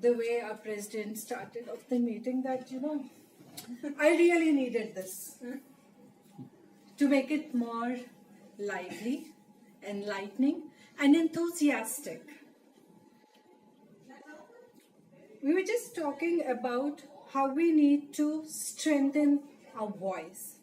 the way our president started off the meeting that, I really needed this to make it more lively, enlightening, and enthusiastic. We were just talking about how we need to strengthen our voice.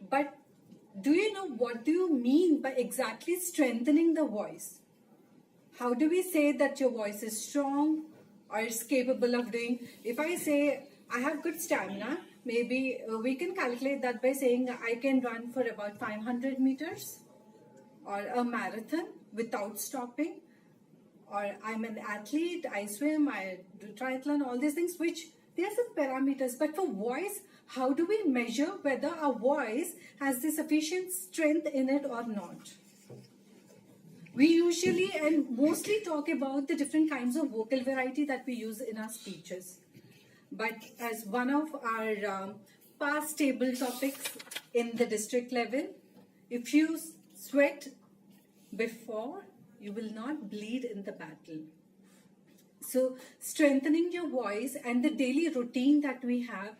But do you know what do you mean by exactly strengthening the voice? How do we say that your voice is strong or is capable of doing? If I say I have good stamina, maybe we can calculate that by saying I can run for about 500 meters or a marathon without stopping, or I'm an athlete, I swim, I do triathlon, all these things, which they are some parameters. But for voice, how do we measure whether our voice has the sufficient strength in it or not? We usually and mostly talk about the different kinds of vocal variety that we use in our speeches. But as one of our past table topics in the district level, if you sweat before, you will not bleed in the battle. So strengthening your voice and the daily routine that we have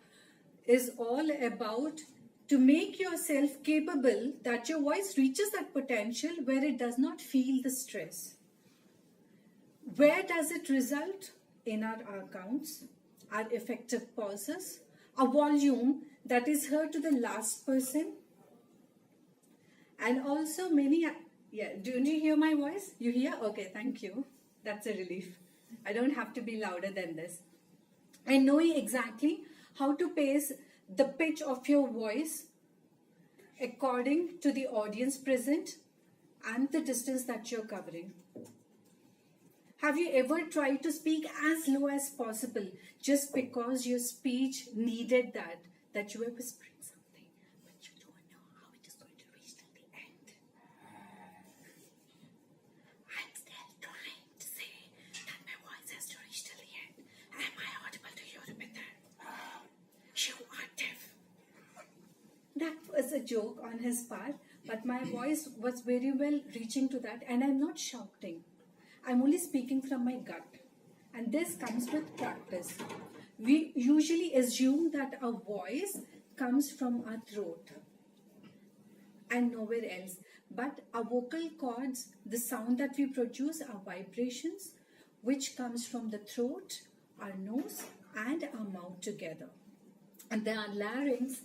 is all about to make yourself capable that your voice reaches that potential where it does not feel the stress. Where does it result? In our counts, our effective pauses, a volume that is heard to the last person, and also many, do you hear my voice? You hear? Okay, thank you. That's a relief. I don't have to be louder than this. And knowing exactly how to pace the pitch of your voice according to the audience present and the distance that you're covering. Have you ever tried to speak as low as possible just because your speech needed that you were whispering something, but you don't know how it is going to reach till the end? I'm still trying to say that my voice has to reach till the end. Am I audible to you, Rupinder? You are deaf. That was a joke on his part, but my voice was very well reaching to that, and I'm not shouting. I'm only speaking from my gut. And this comes with practice. We usually assume that our voice comes from our throat and nowhere else. But our vocal cords, the sound that we produce are vibrations, which comes from the throat, our nose, and our mouth together. And our larynx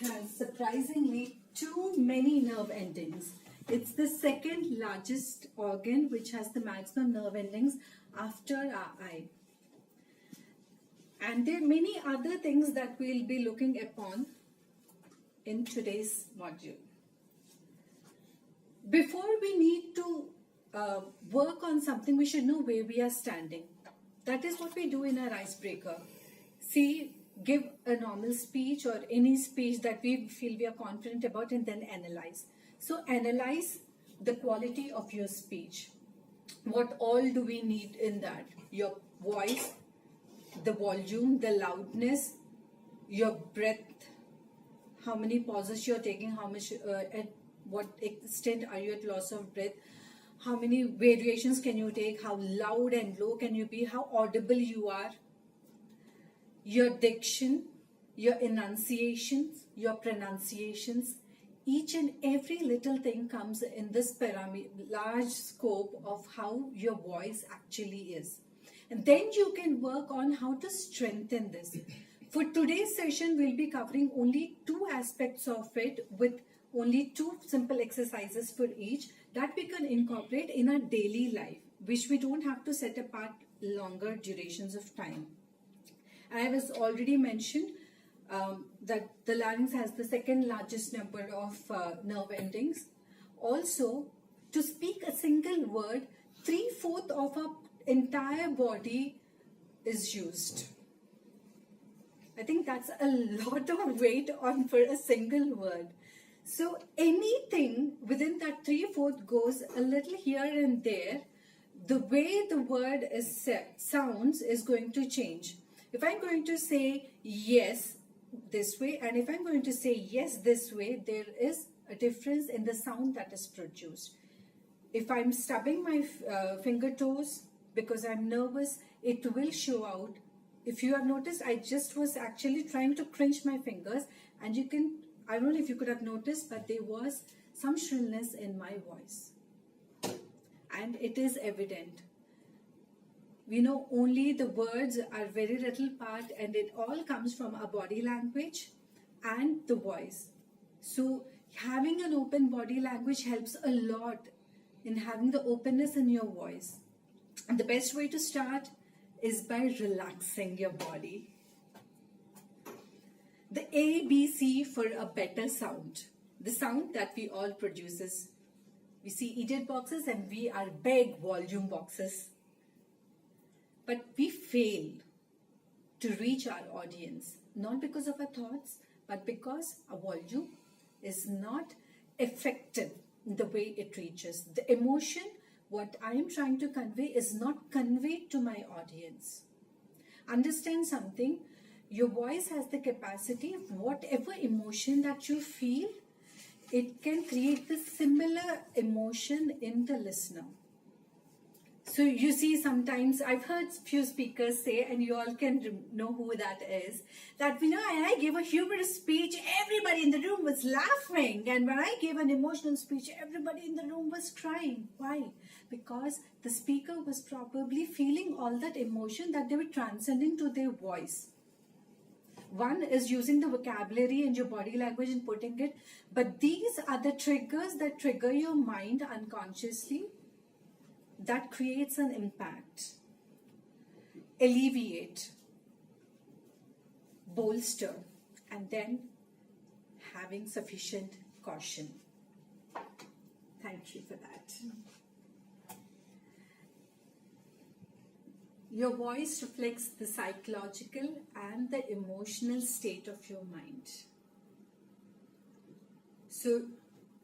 has surprisingly too many nerve endings. It's the second largest organ which has the maximum nerve endings after our eye. And there are many other things that we'll be looking upon in today's module. Before we need to work on something, we should know where we are standing. That is what we do in our icebreaker. See, give a normal speech or any speech that we feel we are confident about, and then analyze. So analyze the quality of your speech. What all do we need in that? Your voice, the volume, the loudness, your breath, how many pauses you're taking, how much, at what extent are you at loss of breath, how many variations can you take, how loud and low can you be, how audible you are, your diction, your enunciations, your pronunciations. Each and every little thing comes in this large scope of how your voice actually is. And then you can work on how to strengthen this. For today's session, we'll be covering only two aspects of it with only two simple exercises for each that we can incorporate in our daily life, which we don't have to set apart longer durations of time. I was already mentioned that the larynx has the second largest number of nerve endings. Also, to speak a single word, 3/4 of our entire body is used. I think that's a lot of weight on for a single word. So anything within that 3/4 goes a little here and there. The way the word sounds is going to change. If I'm going to say yes this way, and if I'm going to say yes this way, there is a difference in the sound that is produced. If I'm stubbing my finger toes because I'm nervous, it will show out. If you have noticed, I just was actually trying to clench my fingers, and you can, I don't know if you could have noticed, but there was some shrillness in my voice. And it is evident. We know only the words are very little part, and it all comes from our body language and the voice. So having an open body language helps a lot in having the openness in your voice. And the best way to start is by relaxing your body. The ABC for a better sound. The sound that we all produces. We see idiot boxes and we are big volume boxes. But we fail to reach our audience, not because of our thoughts, but because our volume is not effective in the way it reaches. The emotion, what I am trying to convey, is not conveyed to my audience. Understand something, your voice has the capacity of whatever emotion that you feel, it can create the similar emotion in the listener. So you see, sometimes I've heard few speakers say, and you all can know who that is, that when I gave a humorous speech, everybody in the room was laughing. And when I gave an emotional speech, everybody in the room was crying. Why? Because the speaker was probably feeling all that emotion that they were transcending to their voice. One is using the vocabulary and your body language and putting it, but these are the triggers that trigger your mind unconsciously. That creates an impact. Alleviate, bolster, and then having sufficient caution. Thank you for that. Your voice reflects the psychological and the emotional state of your mind. So,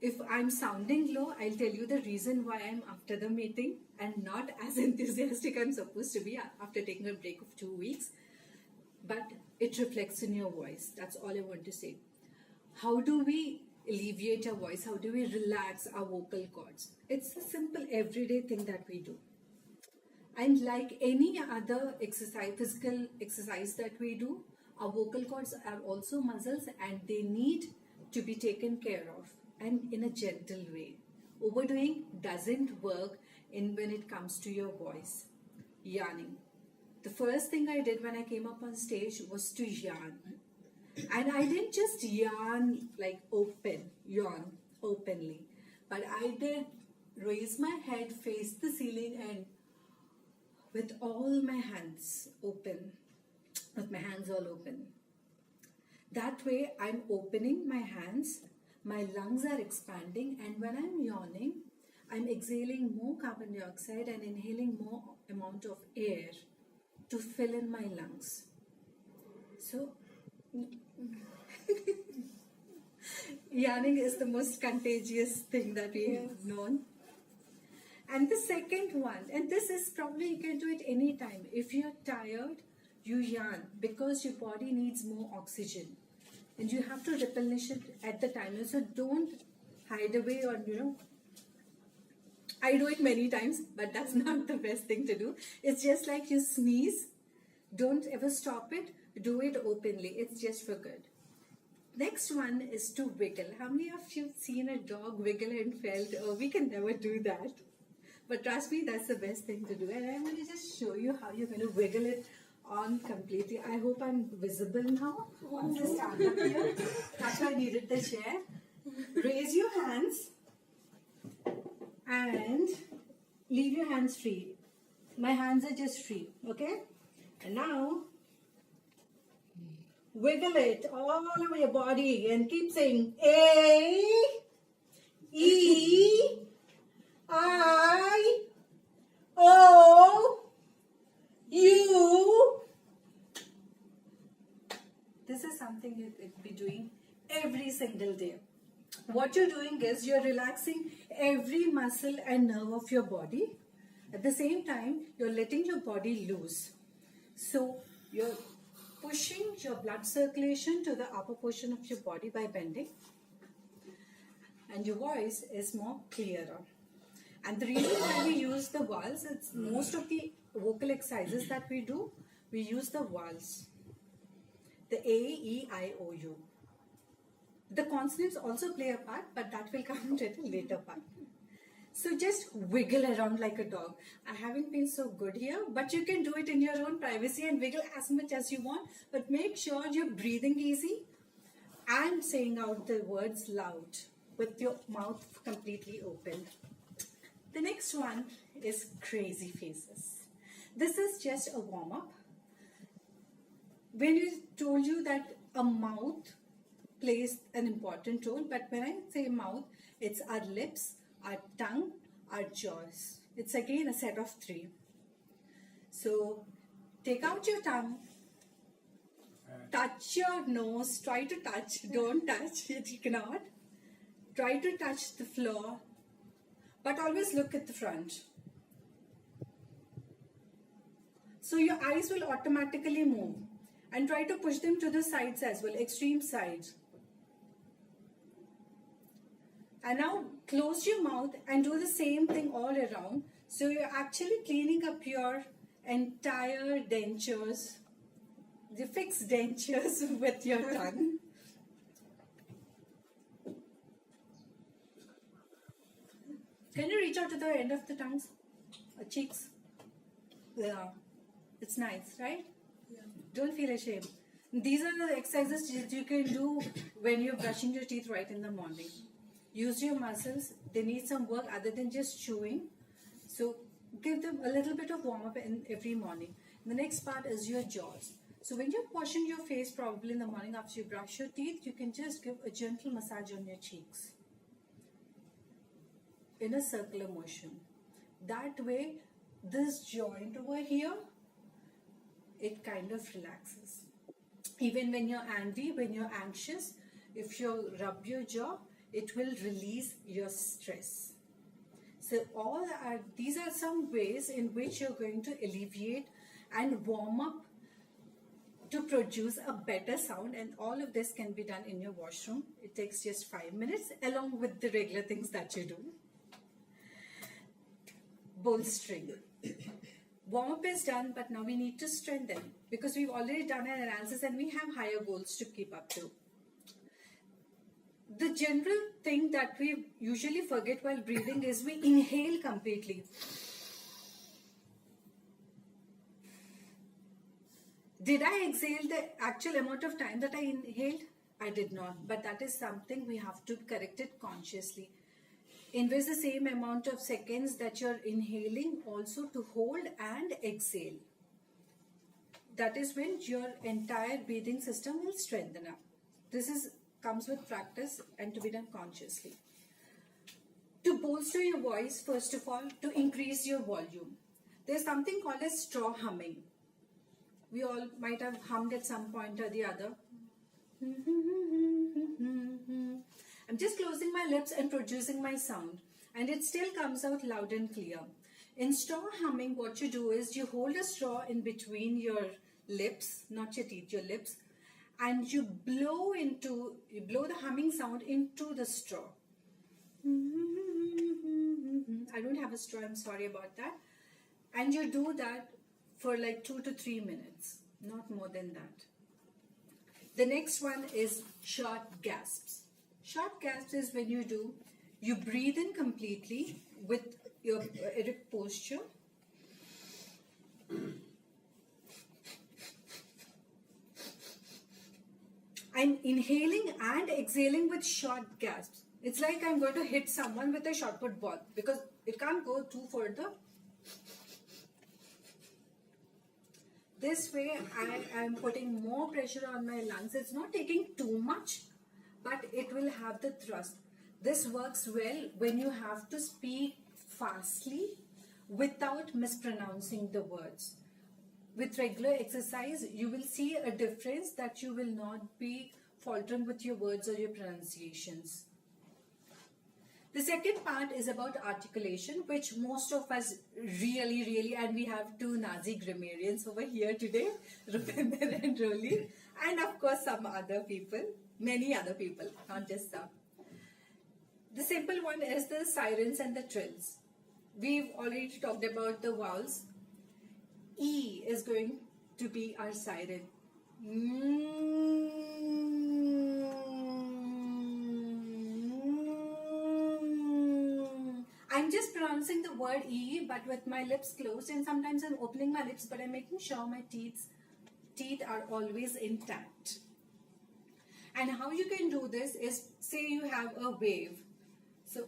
if I'm sounding low, I'll tell you the reason why I'm after the meeting and not as enthusiastic I'm supposed to be after taking a break of 2 weeks. But it reflects in your voice. That's all I want to say. How do we alleviate our voice? How do we relax our vocal cords? It's a simple everyday thing that we do. And like any other exercise, physical exercise that we do, our vocal cords are also muscles and they need to be taken care of, and in a gentle way. Overdoing doesn't work when it comes to your voice. Yarning. The first thing I did when I came up on stage was to yarn. And I didn't just yarn like yawn openly, but I did raise my head, face the ceiling, and with all my hands open, with my hands all open. That way I'm opening my hands, my lungs are expanding, and when I'm yawning, I'm exhaling more carbon dioxide and inhaling more amount of air to fill in my lungs. So, yawning is the most contagious thing that we've known. And the second one, and this is probably you can do it anytime. If you're tired, you yarn because your body needs more oxygen. And you have to replenish it at the time. So don't hide away or, I do it many times, but that's not the best thing to do. It's just like you sneeze. Don't ever stop it. Do it openly. It's just for good. Next one is to wiggle. How many of you have seen a dog wiggle and felt, oh, we can never do that? But trust me, that's the best thing to do. And I'm going to just show you how you're going to wiggle it on completely. I hope I'm visible now. Once I stand up here, that's why I needed the chair. Raise your hands and leave your hands free. My hands are just free, okay? And now, wiggle it all over your body and keep saying A, E, I, O, U. This is something you'll be doing every single day. What you're doing is you're relaxing every muscle and nerve of your body. At the same time, you're letting your body loose. So you're pushing your blood circulation to the upper portion of your body by bending. And your voice is more clearer. And the reason why we use the vowels, it's most of the vocal exercises that we do, we use the vowels. The A, E, I, O, U. The consonants also play a part, but that will come at a later part. So just wiggle around like a dog. I haven't been so good here, but you can do it in your own privacy and wiggle as much as you want. But make sure you're breathing easy and saying out the words loud with your mouth completely open. The next one is crazy faces. This is just a warm-up. When we told you that a mouth plays an important role, but when I say mouth, it's our lips, our tongue, our jaws. It's again a set of 3. So take out your tongue, touch your nose, try to touch, don't touch it, you cannot. Try to touch the floor, but always look at the front. So your eyes will automatically move, and try to push them to the sides as well, extreme sides. And now close your mouth and do the same thing all around. So you're actually cleaning up your entire dentures, the fixed dentures with your tongue. Can you reach out to the end of the tongues, cheeks? Yeah, it's nice, right? Yeah. Don't feel ashamed. These are the exercises that you can do when you're brushing your teeth right in the morning. Use your muscles. They need some work other than just chewing. So give them a little bit of warm up every morning. The next part is your jaws. So when you're washing your face, probably in the morning after you brush your teeth, you can just give a gentle massage on your cheeks in a circular motion. That way, this joint over here, it kind of relaxes. Even when you're angry, when you're anxious, if you rub your jaw, it will release your stress. So these are some ways in which you're going to alleviate and warm up to produce a better sound, and all of this can be done in your washroom. It takes just 5 minutes along with the regular things that you do. Bolstering. Warm up is done, but now we need to strengthen because we've already done an analysis and we have higher goals to keep up to. The general thing that we usually forget while breathing is we inhale completely. Did I exhale the actual amount of time that I inhaled? I did not, but that is something we have to correct it consciously. Invest the same amount of seconds that you're inhaling also to hold and exhale. That is when your entire breathing system will strengthen up. This comes with practice and to be done consciously. To bolster your voice, first of all, to increase your volume, there's something called as straw humming. We all might have hummed at some point or the other. I'm just closing my lips and producing my sound, and it still comes out loud and clear. In straw humming, what you do is you hold a straw in between your lips, not your teeth, your lips, and you blow the humming sound into the straw. I don't have a straw, I'm sorry about that. And you do that for like 2 to 3 minutes, not more than that. The next one is short gasps. Short gasps is when you breathe in completely with your erect posture. I'm inhaling and exhaling with short gasps. It's like I'm going to hit someone with a shot put ball because it can't go too further. This way I am putting more pressure on my lungs. It's not taking too much, but it will have the thrust. This works well when you have to speak fastly without mispronouncing the words. With regular exercise, you will see a difference that you will not be faltering with your words or your pronunciations. The second part is about articulation, which most of us really, and we have two Nazi grammarians over here today, Rupinder and Roli, and of course some other people, many other people, not just some. The simple one is the sirens and the trills. we've already talked about the vowels. E is going to be our siren. I'm just pronouncing the word E, but with my lips closed, and sometimes I'm opening my lips, but I'm making sure my teeth are always intact. And how you can do this is, say you have a wave. So,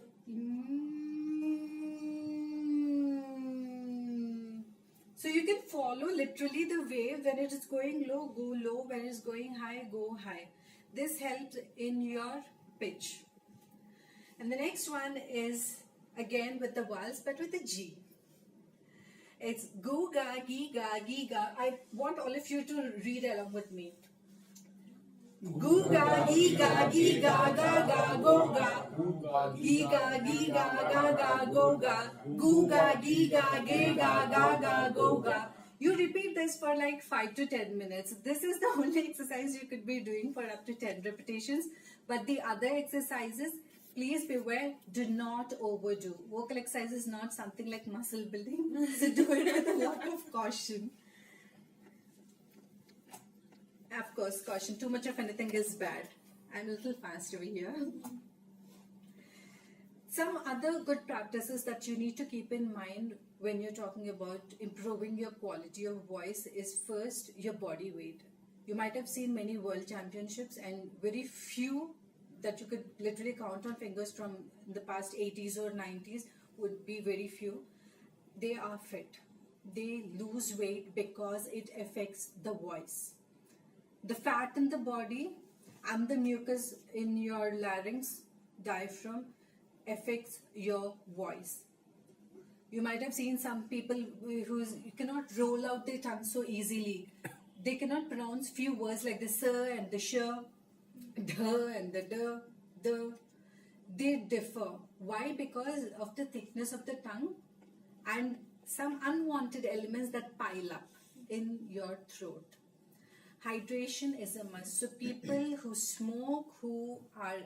so you can follow literally the wave. When it is going low, go low. When it is going high, go high. This helps in your pitch. And the next one is again with the vowels, but with a G. It's go ga, gi ga, gi ga. I want all of you to read along with me. Goo ga, gi ga, gi ga, ga ga, go ga. Gi ga, gi ga, ga ga, go ga. Goo ga, gi ga, ge ga, ga ga, go ga. You repeat this for like 5 to 10 minutes. This is the only exercise you could be doing for up to 10 repetitions. But the other exercises, please beware, do not overdo. Vocal exercise is not something like muscle building, so do it with a lot of caution. Of course, caution, too much of anything is bad. I'm a little fast over here. Some other good practices that you need to keep in mind when you're talking about improving your quality of voice is first your body weight. You might have seen many world championships, and very few that you could literally count on fingers from the past 80s or 90s would be very few. They are fit. They lose weight because it affects the voice. The fat in the body and the mucus in your larynx, diaphragm, affects your voice. You might have seen some people who cannot roll out their tongue so easily. They cannot pronounce few words like the sir and the sh, the and the. They differ. Why? Because of the thickness of the tongue and some unwanted elements that pile up in your throat. Hydration is a must. So people who smoke, who are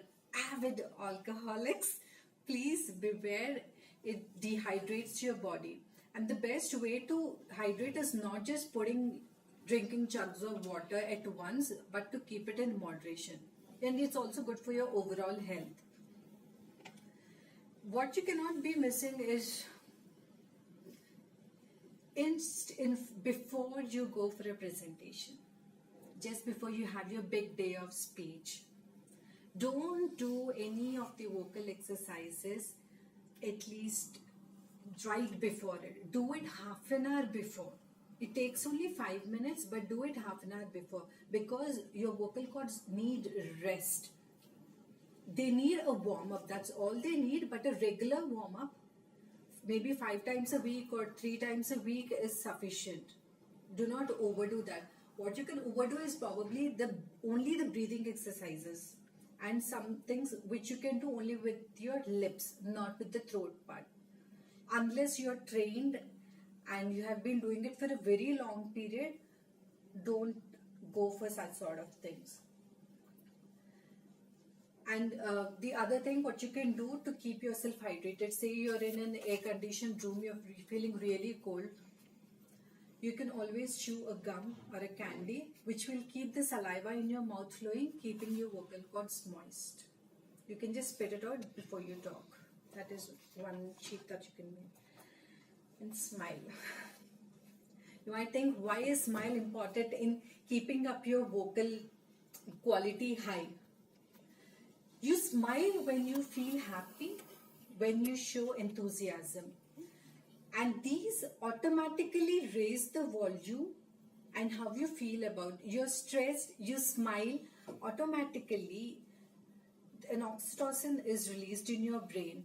avid alcoholics, please beware, it dehydrates your body. And the best way to hydrate is not just drinking jugs of water at once, but to keep it in moderation. And it's also good for your overall health. What you cannot be missing is before you go for a presentation, just before you have your big day of speech, don't do any of the vocal exercises at least right before it. Do it half an hour before. It takes only 5 minutes, but do it half an hour before, because your vocal cords need rest. They need a warm-up. That's all they need, but a regular warm-up, maybe 5 times a week or 3 times a week, is sufficient. Do not overdo that. What you can overdo is probably only the breathing exercises and some things which you can do only with your lips, not with the throat part. Unless you're trained and you have been doing it for a very long period, don't go for such sort of things. And the other thing, what you can do to keep yourself hydrated, say you're in an air-conditioned room, you're feeling really cold, you can always chew a gum or a candy, which will keep the saliva in your mouth flowing, keeping your vocal cords moist. You can just spit it out before you talk. That is one cheat that you can make. And smile. You might think, why is smile important in keeping up your vocal quality high? You smile when you feel happy, when you show enthusiasm. And these automatically raise the volume and how you feel about it. You're stressed, you smile, automatically an oxytocin is released in your brain,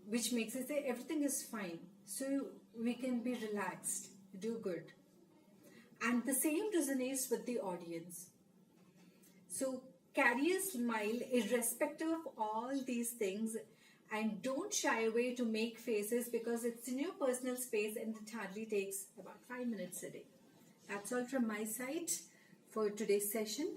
which makes it say everything is fine. So we can be relaxed, do good. And the same resonates with the audience. So carry a smile irrespective of all these things, and don't shy away to make faces, because it's in your personal space and it hardly takes about 5 minutes a day. That's all from my side for today's session.